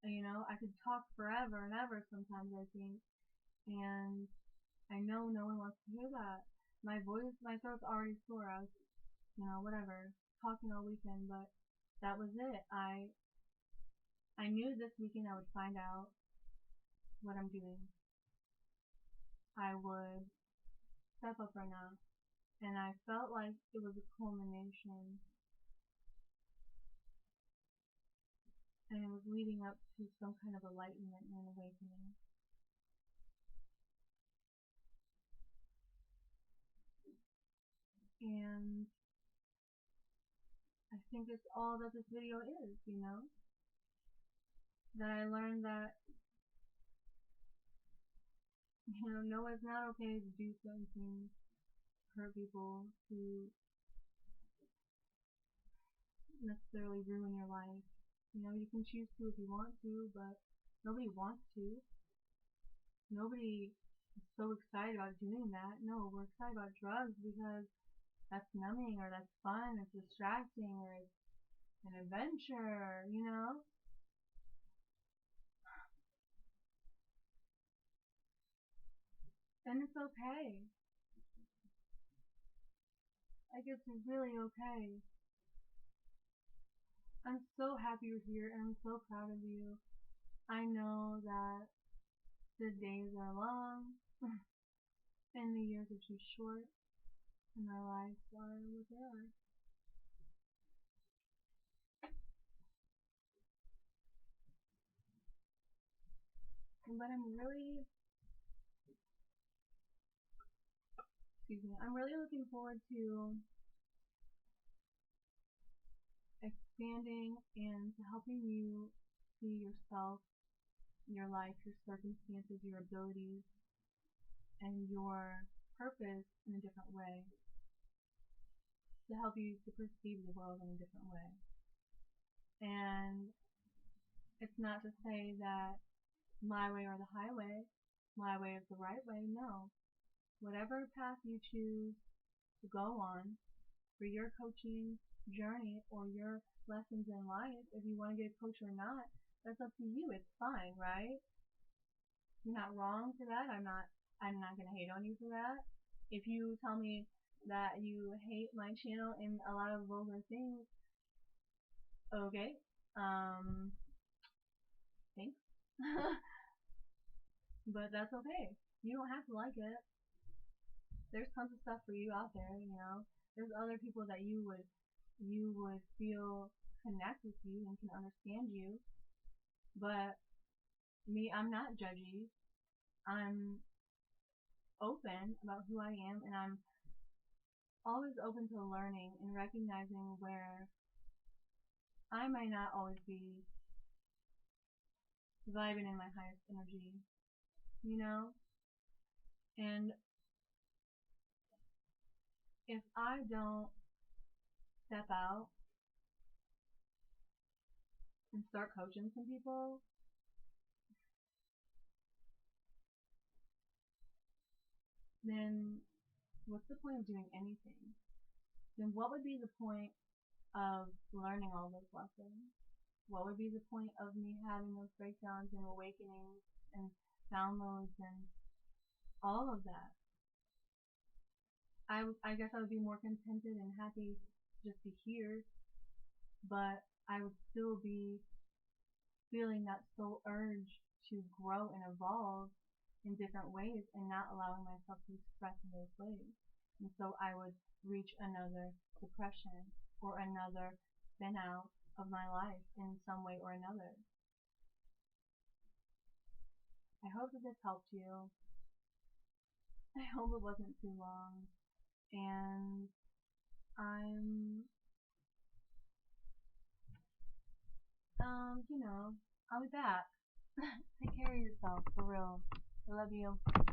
And, you know, I could talk forever and ever sometimes, I think. And I know no one wants to hear that. My throat's already sore. I was, whatever, talking all weekend, but that was it. I knew this weekend I would find out what I'm doing. I would step up right now. And I felt like it was a culmination. And it was leading up to some kind of enlightenment and awakening. And I think it's all that this video is, that I learned that, no, it's not okay to do certain things, hurt people, to necessarily ruin your life. You can choose to if you want to, but nobody wants to. Nobody is so excited about doing that. No, we're excited about drugs because that's numbing, or that's fun, it's distracting, or it's an adventure. And it's okay. Like, it's really okay. I'm so happy you're here, and I'm so proud of you. I know that the days are long, and the years are too short, and our lives are what they are. But I'm really looking forward to expanding and to helping you see yourself, your life, your circumstances, your abilities, and your purpose in a different way, to help you to perceive the world in a different way. And it's not to say that my way or the highway, my way is the right way. No. Whatever path you choose to go on for your coaching journey or your lessons in life, if you want to get a coach or not, that's up to you. It's fine, right? You're not wrong for that. I'm not gonna hate on you for that. If you tell me that you hate my channel and a lot of vulgar things, okay. Thanks. But that's okay. You don't have to like it. There's tons of stuff for you out there. There's other people that you would feel connect with you and can understand you. But me, I'm not judgy. I'm open about who I am, and I'm always open to learning and recognizing where I might not always be vibing in my highest energy, you know? And if I don't step out and start coaching some people, then what's the point of doing anything? Then what would be the point of learning all those lessons? What would be the point of me having those breakdowns and awakenings and downloads and all of that? I guess I would be more contented and happy to just be here, but I would still be feeling that soul urge to grow and evolve in different ways and not allowing myself to express in those ways. And so I would reach another depression or another spin out of my life in some way or another. I hope that this helped you. I hope it wasn't too long. And I'm, I'll be back. Take care of yourself, for real. I love you.